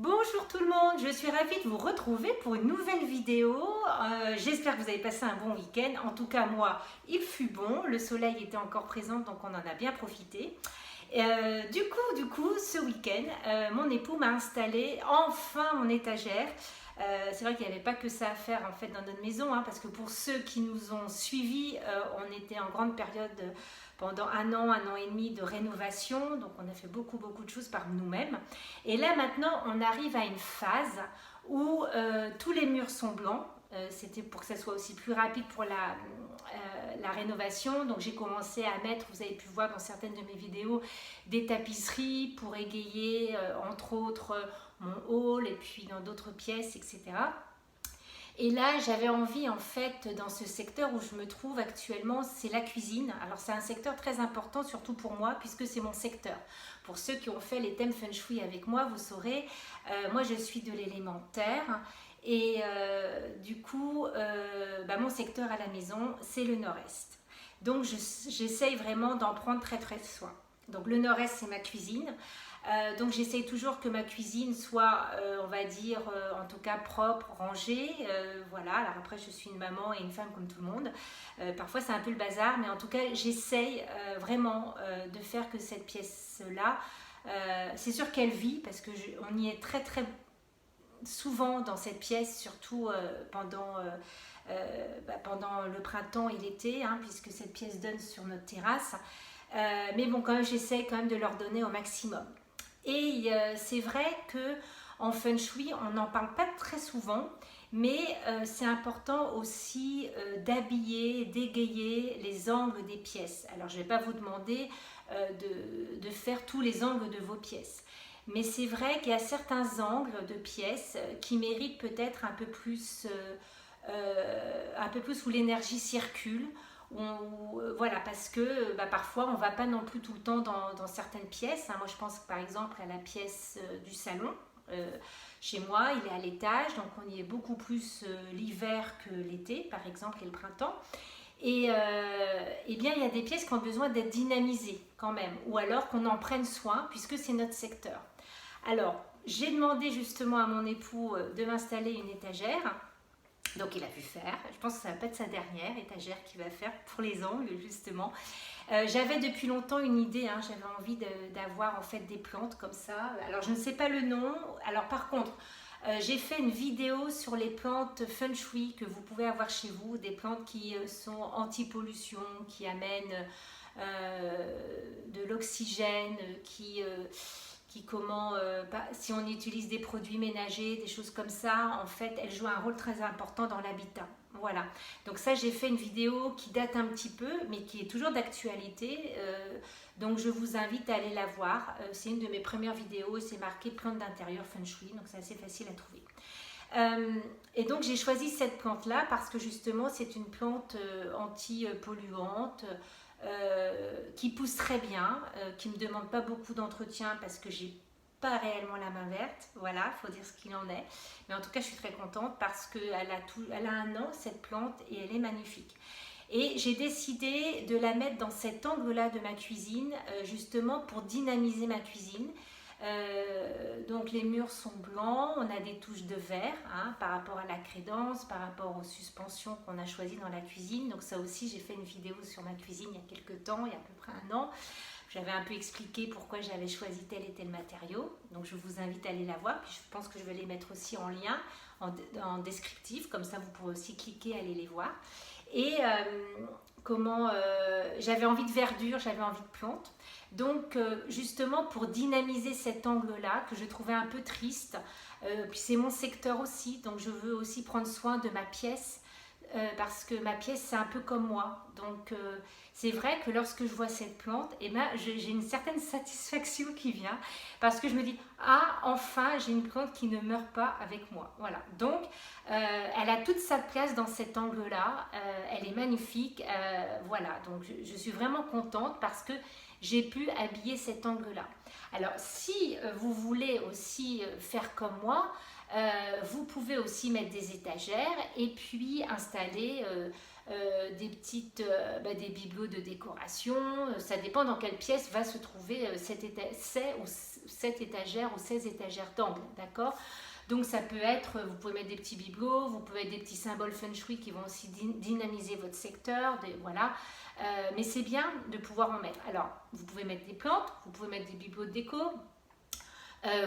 Bonjour tout le monde, je suis ravie de vous retrouver pour une nouvelle vidéo. J'espère que vous avez passé un bon week-end. En tout cas, moi, il fut bon. Le soleil était encore présent, donc on en a bien profité. Du coup, ce week-end, mon époux m'a installé enfin mon étagère. C'est vrai qu'il n'y avait pas que ça à faire en fait dans notre maison, parce que pour ceux qui nous ont suivis, on était en grande période pendant un an et demi de rénovation, donc on a fait beaucoup de choses par nous-mêmes. Et là maintenant, on arrive à une phase où tous les murs sont blancs. C'était pour que ça soit aussi plus rapide pour la rénovation. Donc j'ai commencé à mettre, vous avez pu voir dans certaines de mes vidéos, des tapisseries pour égayer entre autres mon hall et puis dans d'autres pièces, etc. Et là, j'avais envie, en fait, dans ce secteur où je me trouve actuellement, c'est la cuisine. Alors, c'est un secteur très important, surtout pour moi, puisque c'est mon secteur. Pour ceux qui ont fait les thèmes Feng Shui avec moi, vous saurez, moi, je suis de l'élémentaire. Et du coup, mon secteur à la maison, c'est le nord-est. Donc, j'essaye vraiment d'en prendre très soin. Donc, le nord-est, c'est ma cuisine. Donc j'essaye toujours que ma cuisine soit, on va dire, en tout cas propre, rangée. Voilà, alors après je suis une maman et une femme comme tout le monde. Parfois c'est un peu le bazar, mais en tout cas j'essaye vraiment de faire que cette pièce-là, c'est sûr qu'elle vit, parce qu'on y est très souvent dans cette pièce, surtout pendant le printemps et l'été, puisque cette pièce donne sur notre terrasse. Mais bon, quand même, j'essaie quand même de leur donner au maximum. Et c'est vrai que en Feng Shui, on n'en parle pas très souvent, mais c'est important aussi d'habiller, d'égayer les angles des pièces. Alors, je ne vais pas vous demander de faire tous les angles de vos pièces. Mais c'est vrai qu'il y a certains angles de pièces qui méritent peut-être un peu plus où l'énergie circule. Voilà, parce que parfois on ne va pas non plus tout le temps dans certaines pièces. Moi je pense par exemple à la pièce du salon. Chez moi, il est à l'étage, donc on y est beaucoup plus l'hiver que l'été, par exemple, et le printemps. Et bien, il y a des pièces qui ont besoin d'être dynamisées quand même, ou alors qu'on en prenne soin, puisque c'est notre secteur. Alors, j'ai demandé justement à mon époux de m'installer une étagère. Donc il a pu faire, je pense que ça va pas être sa dernière étagère qu'il va faire pour les angles justement. J'avais depuis longtemps une idée, j'avais envie d'avoir en fait des plantes comme ça. Alors je ne sais pas le nom, alors par contre j'ai fait une vidéo sur les plantes Feng Shui que vous pouvez avoir chez vous, des plantes qui sont anti-pollution, qui amènent de l'oxygène, si on utilise des produits ménagers, des choses comme ça, en fait, elles jouent un rôle très important dans l'habitat. Voilà. Donc ça, j'ai fait une vidéo qui date un petit peu, mais qui est toujours d'actualité. Donc je vous invite à aller la voir. C'est une de mes premières vidéos. C'est marqué plantes d'intérieur Feng Shui, donc c'est assez facile à trouver. Et donc j'ai choisi cette plante-là parce que justement, c'est une plante anti-polluante. Qui pousse très bien, qui ne me demande pas beaucoup d'entretien parce que j'ai pas réellement la main verte, voilà, il faut dire ce qu'il en est. Mais en tout cas, je suis très contente parce qu'elle a un an, cette plante, et elle est magnifique. Et j'ai décidé de la mettre dans cet angle-là de ma cuisine, justement pour dynamiser ma cuisine. Donc les murs sont blancs, on a des touches de vert par rapport à la crédence, par rapport aux suspensions qu'on a choisies dans la cuisine. Donc ça aussi, j'ai fait une vidéo sur ma cuisine il y a quelques temps, il y a à peu près un an. J'avais un peu expliqué pourquoi j'avais choisi tel et tel matériau. Donc je vous invite à aller la voir. Puis je pense que je vais les mettre aussi en lien, en descriptif. Comme ça, vous pourrez aussi cliquer et aller les voir. Et j'avais envie de verdure, j'avais envie de plantes. Donc justement pour dynamiser cet angle-là que je trouvais un peu triste, puis c'est mon secteur aussi, donc je veux aussi prendre soin de ma pièce. Parce que ma pièce c'est un peu comme moi, donc c'est vrai que lorsque je vois cette plante, j'ai une certaine satisfaction qui vient, parce que je me dis enfin j'ai une plante qui ne meurt pas avec moi. Voilà, donc elle a toute sa place dans cet angle là, elle est magnifique. Voilà, donc je suis vraiment contente parce que j'ai pu habiller cet angle là. Alors si vous voulez aussi faire comme moi, Vous pouvez aussi mettre des étagères et puis installer des bibelots de décoration. Ça dépend dans quelle pièce va se trouver cette étagère ou ces étagères d'angle, d'accord? Donc ça peut être, vous pouvez mettre des petits bibelots, vous pouvez mettre des petits symboles feng shui qui vont aussi dynamiser votre secteur, voilà. Mais c'est bien de pouvoir en mettre. Alors, vous pouvez mettre des plantes, vous pouvez mettre des bibelots de déco.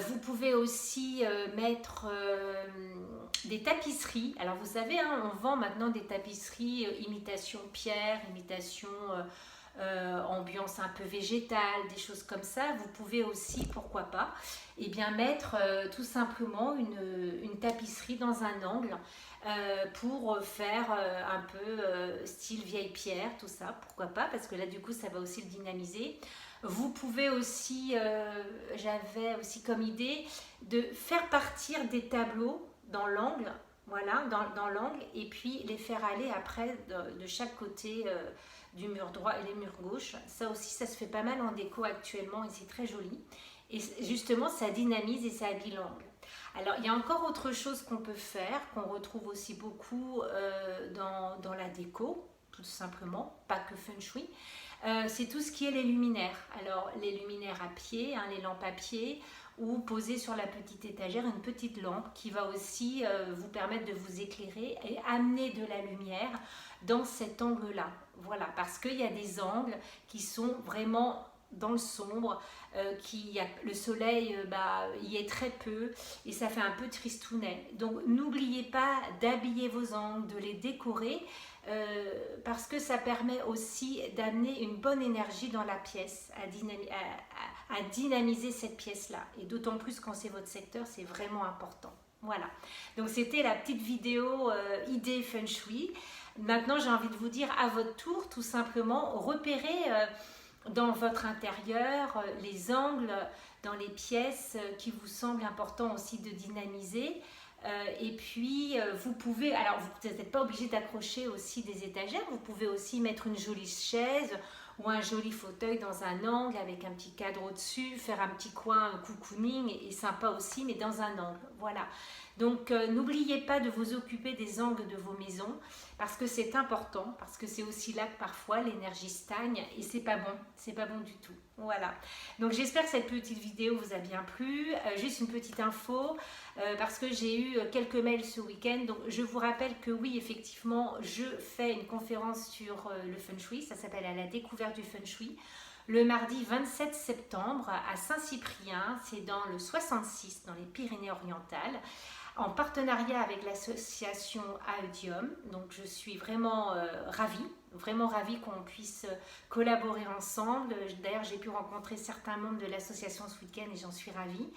Vous pouvez aussi mettre des tapisseries. Alors vous savez, hein, on vend maintenant des tapisseries imitation pierre, imitation ambiance un peu végétale, des choses comme ça. Vous pouvez aussi, pourquoi pas, eh bien, mettre tout simplement une tapisserie dans un angle pour faire un peu style vieille pierre, tout ça, pourquoi pas, parce que là du coup ça va aussi le dynamiser. Vous pouvez aussi, j'avais aussi comme idée de faire partir des tableaux dans l'angle, voilà, dans l'angle, et puis les faire aller après de chaque côté du mur droit et les murs gauche. Ça aussi, ça se fait pas mal en déco actuellement et c'est très joli. Et justement, ça dynamise et ça habille l'angle. Alors, il y a encore autre chose qu'on peut faire, qu'on retrouve aussi beaucoup dans la déco, tout simplement, pas que feng shui. C'est tout ce qui est les luminaires. Alors, les luminaires à pied, hein, les lampes à pied, ou poser sur la petite étagère une petite lampe qui va aussi vous permettre de vous éclairer et amener de la lumière dans cet angle-là. Voilà, parce qu'il y a des angles qui sont vraiment dans le sombre, le soleil y est très peu et ça fait un peu tristounet. Donc n'oubliez pas d'habiller vos angles, de les décorer parce que ça permet aussi d'amener une bonne énergie dans la pièce, à dynamiser cette pièce-là. Et d'autant plus quand c'est votre secteur, c'est vraiment important. Voilà, donc c'était la petite vidéo idée feng shui. Maintenant, j'ai envie de vous dire à votre tour, tout simplement, repérez dans votre intérieur les angles dans les pièces qui vous semblent importants aussi de dynamiser. Et puis, vous pouvez, alors vous n'êtes pas obligé d'accrocher aussi des étagères, vous pouvez aussi mettre une jolie chaise ou un joli fauteuil dans un angle avec un petit cadre au-dessus, faire un petit coin cocooning et sympa aussi, mais dans un angle. Voilà. Donc, n'oubliez pas de vous occuper des angles de vos maisons parce que c'est important, parce que c'est aussi là que parfois l'énergie stagne et c'est pas bon du tout. Voilà. Donc, j'espère que cette petite vidéo vous a bien plu. Juste une petite info parce que j'ai eu quelques mails ce week-end. Donc, je vous rappelle que oui, effectivement, je fais une conférence sur le feng shui. Ça s'appelle À la découverte du feng shui. Le mardi 27 septembre à Saint-Cyprien, c'est dans le 66, dans les Pyrénées-Orientales, en partenariat avec l'association Audium. Donc je suis vraiment ravie qu'on puisse collaborer ensemble. D'ailleurs, j'ai pu rencontrer certains membres de l'association ce week-end et j'en suis ravie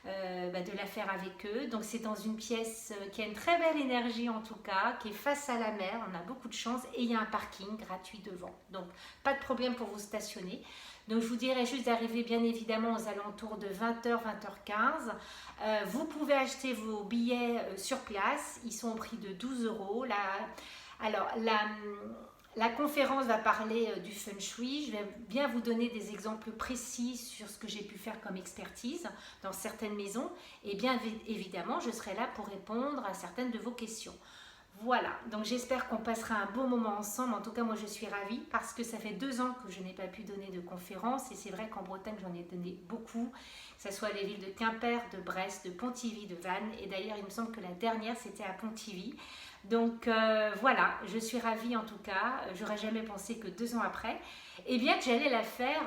de la faire avec eux. Donc c'est dans une pièce qui a une très belle énergie en tout cas, qui est face à la mer, on a beaucoup de chance et il y a un parking gratuit devant. Donc pas de problème pour vous stationner. Donc je vous dirais juste d'arriver bien évidemment aux alentours de 20h, 20h15. Vous pouvez acheter vos billets sur place, ils sont au prix de 12 €. La conférence va parler du feng shui. Je vais bien vous donner des exemples précis sur ce que j'ai pu faire comme expertise dans certaines maisons. Et bien évidemment, je serai là pour répondre à certaines de vos questions. Voilà, donc j'espère qu'on passera un beau moment ensemble. En tout cas, moi je suis ravie parce que ça fait 2 ans que je n'ai pas pu donner de conférences et c'est vrai qu'en Bretagne j'en ai donné beaucoup, que ce soit les villes de Quimper, de Brest, de Pontivy, de Vannes et d'ailleurs il me semble que la dernière c'était à Pontivy. Donc voilà, je suis ravie en tout cas, j'aurais jamais pensé que 2 ans après, eh bien que j'allais la faire,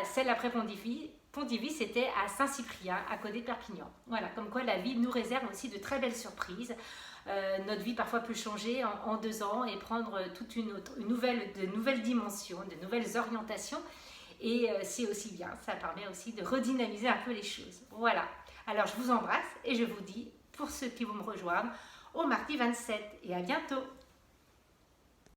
celle après Pontivy. Pontivy, c'était à Saint-Cyprien, à côté de Perpignan. Voilà, comme quoi la vie nous réserve aussi de très belles surprises. Notre vie parfois peut changer en 2 ans et prendre toute de nouvelles dimensions, de nouvelles orientations. Et c'est aussi bien, ça permet aussi de redynamiser un peu les choses. Voilà, alors je vous embrasse et je vous dis, pour ceux qui vont me rejoindre, au mardi 27 et à bientôt.